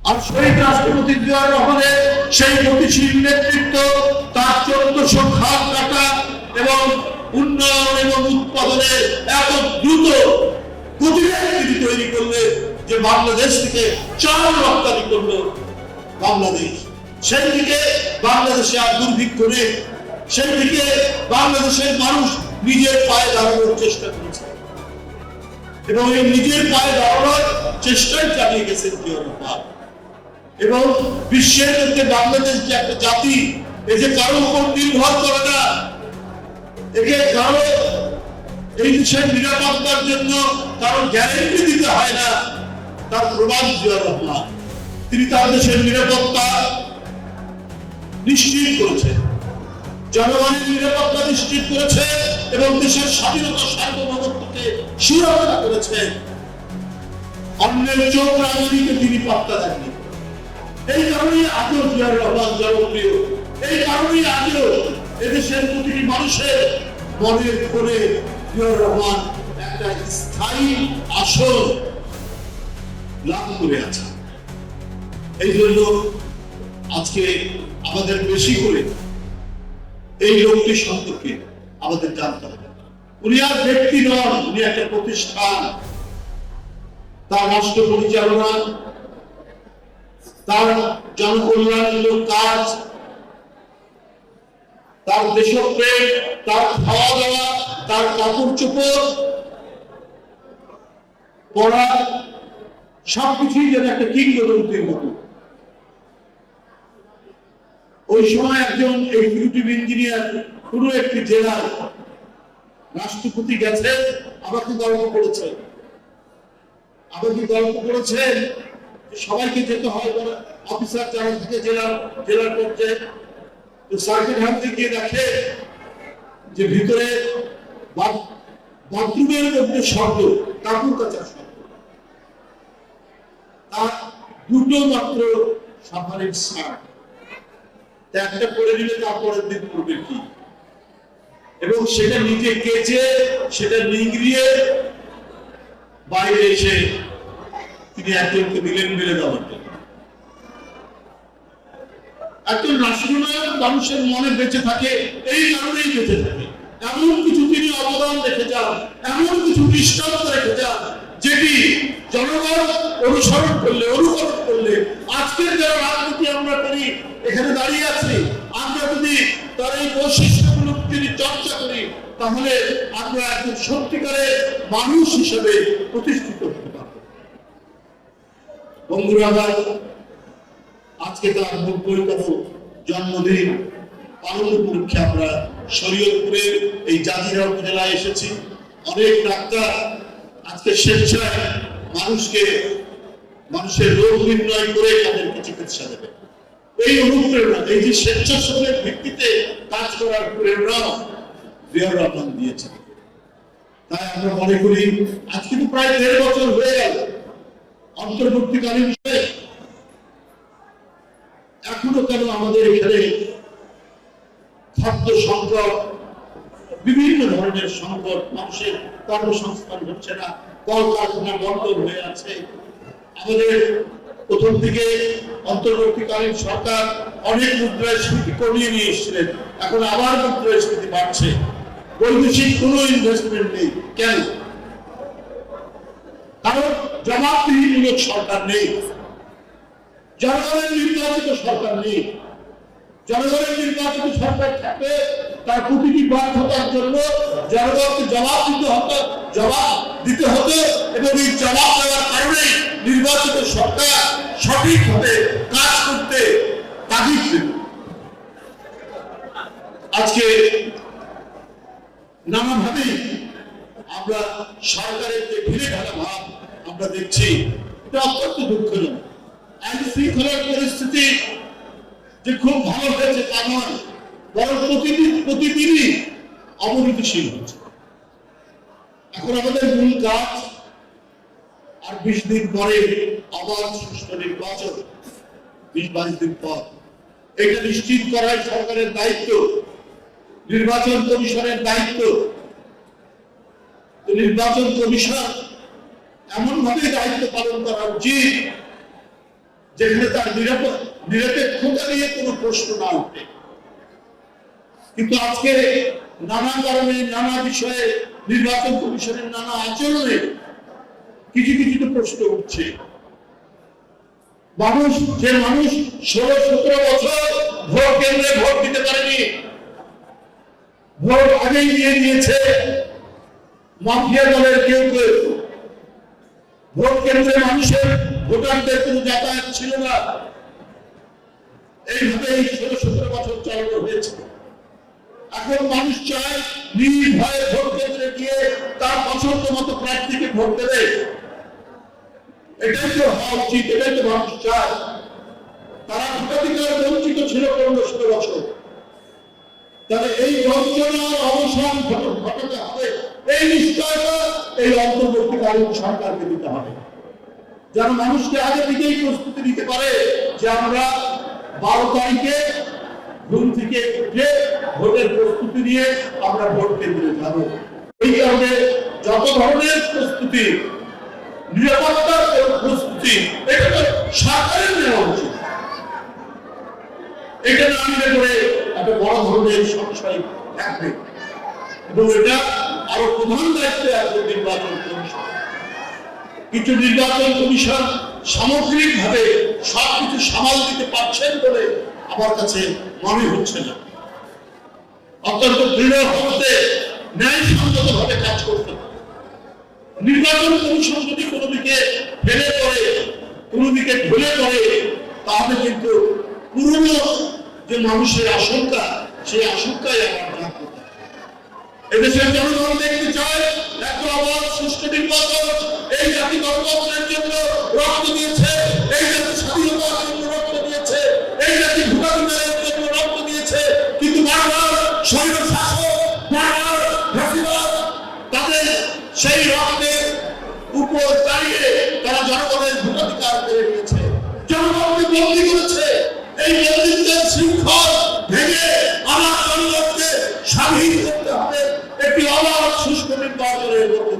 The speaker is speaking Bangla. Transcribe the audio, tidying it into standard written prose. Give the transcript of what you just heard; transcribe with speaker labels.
Speaker 1: আর শহীদ রাষ্ট্রপতি জিয়াউর রহমানের সেই গতিশীল নেতৃত্ব, তার 1400 খাল কাটা এবং উন্নয়ন এবং উৎপাদনের এত দ্রুত গতিবেগ তৈরি করলে যে বাংলাদেশ থেকে চাল রপ্তানি করলো বাংলাদেশ, সেই দিকে বাংলাদেশে আর দুর্ভিক্ষ নেই, সেই দিকে বাংলাদেশের মানুষ নিজের পায়ে দাঁড়ানোর চেষ্টা করেছে এবং এই নিজের পায়ে দাঁড়ানোর চেষ্টাই চালিয়ে গেছেন জিয়াউর রহমান। এবং বিশ্বের মধ্যে বাংলাদেশ যে একটা জাতি, এই যে কারো উপর নির্ভর করে না, একে কারো এই দেশের নিরাপত্তার জন্য কারো গ্যারেন্টি দিতে হয় না, তার প্রমাণ জিয়াউর রহমান। তিনি তার দেশের নিরাপত্তা নিশ্চিত করেছে, জনগণের নিরাপত্তা নিশ্চিত করেছে এবং দেশের স্বাধীনতা সার্বভৌমত্বকে সুরক্ষা করেছে। অন্যের চোখ রাজনীতিকে তিনি পাত্তা দেননি। এই কারণেই আজও জিয়াউর রহমান জনপ্রিয়, এই কারণেই আজও এদেশের প্রতিটি মানুষের মনের কোণে জিয়াউর রহমান একটা স্থায়ী আসন লাভ করে আছে। এই জন্য আজকে আমাদের বেশি করে এই লোকটি সম্পর্কে আমাদের জানতে হবে। উনি আর ব্যক্তি নন, উনি একটা প্রতিষ্ঠান। তার রাষ্ট্র পরিচালনা, তার জনকল্যাণমূলক কাজ, তার দেশপ্রেম, তার খাওয়া দাওয়া, তার কাপড় চোপড় পড়া, সবকিছুই যেন একটা কিংবদন্তির মতো। ওই সময় একজন এক্সিকিউটিভ ইঞ্জিনিয়ার কোন একটি জেলার রাষ্ট্রপতি গেছে, আমাকে গল্প করেছেন সবাইকে যেতে হয় অফিসার যারা থাকে জেলার পর্যায়ে, তো সার্কিট হাউসে গিয়ে দেখে যে ভিতরে বাথরুমের মধ্যে শব্দ, কাপড় কাচার শব্দ, তার দুটো মাত্র সাফারির শার্ট, একটা পরে দিলে তারপরের দিন করবে কি, এবং সেটা নিজে কেচে সেটা নিংড়িয়ে বাইরে এসে তিনি একজনকে দিলেন মেরে দেওয়ার জন্য। একজন রাষ্ট্রনায়ক মানুষের মনে বেঁচে থাকে, এই কারণেই বেঁচে থাকে। এমন কিছু তিনি অবদান রেখে যান, এমন কিছু দৃষ্টান্ত রেখে যান, যেটি জনগণ অনুসরণ করলে, অনুকরণ করলে আজকের যারা রাজনীতি আমরা করি, এখানে দাঁড়িয়ে আছি, আমরা যদি তার এই বৈশিষ্ট্যগুলো যদি চর্চা করি, তাহলে আমরা একজন সত্যিকারের মানুষ হিসেবে প্রতিষ্ঠিত হতে পারব। বন্ধুরা, আজকে তার 90তম জন্মদিন পালন উপলক্ষে আমরা শরীয়তপুরের এই জাজিরা উপজেলায় এসেছি। অনেক ডাক্তার আজকে স্বেচ্ছায় মানুষের রোগ নির্ণয় করে তাদেরকে চিকিৎসা দেবে। এই অনুপ্রেরণা, এই যে স্বেচ্ছাসেবকের ভিত্তিতে কাজ করার প্রেরণা জিয়াউর রহমান দিয়েছেন। তাই আমরা মনে করি আজকে তো প্রায় 1.5 বছর হয়ে গেল অন্তর্বর্তীকালীন, এখনো কেন আমাদের এখানে খাদ্য সংকট, বিভিন্ন ধরনের সংকট, মানুষের কর্মসংস্থান হচ্ছে না, কলকারখানা বন্ধ হয়ে আছে। আমাদের প্রথম দিকে অন্তর্বর্তীকালীন সরকার অনেক মুদ্রাস্ফীতি কমিয়ে নিয়ে এসেছিলেন, এখন আবার মুদ্রাস্ফীতি বাড়ছে, বৈদেশিক কোনো ইনভেস্টমেন্ট নেই। কেন? কারণ জবাবদিহিমূলক সরকার নেই, জনগণের নির্বাচিত সরকার নেই। জনগণের নির্বাচিত সরকার থাকবে, তার প্রতিটি ব্যর্থতার জন্য জনগণকে জবাব দিতে হতো এবং এই জবাব দেওয়ার কারণে নির্বাচিত সরকার সঠিকভাবে কাজ করতে তাগিদ দিত। আজকে নানাভাবে আমরা সরকারের যে ঢিলে ঢালা ভাব আমরা দেখছি, এটা অত্যন্ত দুঃখজনক। আইন শৃঙ্খলার পরিস্থিতি যে খুব ভালো হয়েছে তা নয়, বরং প্রতিদিনই অবনতিশীল হচ্ছে। এখন আমাদের মূল কাজ, আর 20 দিন পরে আবার সুষ্ঠু নির্বাচন, 20-22 দিন পর, এটা নিশ্চিত করাই সরকারের দায়িত্ব, নির্বাচন কমিশনের দায়িত্ব। নির্বাচন কমিশন এমন ভাবে দায়িত্ব পালন করা উচিত যেখানে তার নিরপেক্ষতা নিয়ে কোনো প্রশ্ন না উঠে। কিন্তু আজকে নানা কারণে, নানা বিষয়ে, নির্বাচন কমিশনের নানা আচরণে কিছু কিছু তো প্রশ্ন উঠছে। মানুষ 16-17 বছর ভোট কেন্দ্রে ভোট দিতে পারেনি, ভোট আগেই দিয়ে দিয়েছে মাফিয়া দলের কেউ কেউ। ভোট কেন্দ্রে মানুষের, ভোটারদের কোনো যাতায়াত ছিল না। এইভাবে এই 16-17 বছর চালানো হয়েছে। এখন মানুষ চায় নির্ভয়ে ভোট কেন্দ্রে গিয়ে তার পছন্দ মতো প্রার্থীকে ভোট দেবে। এটাই তো হওয়া উচিত, এটাই তো মানুষ চায়। তারা ভোটাধিকার বঞ্চিত ছিল 15-16 বছর। তাহলে এই বঞ্চনার অবসান ঘটাতে হবে, এই নিশ্চয়তা এই অন্তর্বর্তীকালীন সরকারকে দিতে হবে, যেন মানুষকে আগে থেকেই প্রস্তুতি নিতে পারে যে আমরা 12 তারিখে ঘুম থেকে উঠে ভোটের প্রস্তুতি নিয়ে আমরা ভোট কেন্দ্রে যাব। এই কারণে যত ধরনের প্রস্তুতি, নিরাপত্তার প্রস্তুতি, এটা তো সরকারের নেওয়া উচিত। এটা না নিলে পরে একটা বড় ধরনের সংশয় থাকবে এবং এটা আরো প্রধান দায়িত্বে আছে নির্বাচন কমিশন। কিছু নির্বাচন কমিশন সামগ্রিকভাবে সবকিছু সামাল দিতে পারছেন বলে আমার কাছে মনে হচ্ছে না। অত্যন্ত দৃঢ়ভাবে ন্যায়সঙ্গত ভাবে কাজ করতে হবে। নির্বাচন কমিশন যদি কোনো দিকে ফেলে পড়ে, কোনো দিকে ঢলে পড়ে, তাহলে কিন্তু পুরনো যে মানুষের আশঙ্কা, সেই আশঙ্কায় আমার না করতে। এদেশের জনগণ দেখতে চায় একটা অবাধ সুষ্ঠু নির্বাচন। এই জাতি গণতন্ত্রের জন্য রক্ত দিয়েছে, এই জাতি স্বাধীনতার জন্য রক্ত দিয়েছে, এই জাতি ভোটাধিকারের জন্য রক্ত দিয়েছে। কিন্তু বারবার স্বৈর শাসক, বারবার ফ্যাসিবাদ তাদের সেই রক্তের উপর দাঁড়িয়ে তারা জনগণের ভোটাধিকার কেড়ে নিয়েছে, জনগণকে বন্দী করেছে। এই বন্দিত্বের শৃঙ্খল ভেঙে আমার জনগণকে স্বাধীন করতে হবে একটি অবাধ সুষ্ঠু নির্বাচনের মধ্যে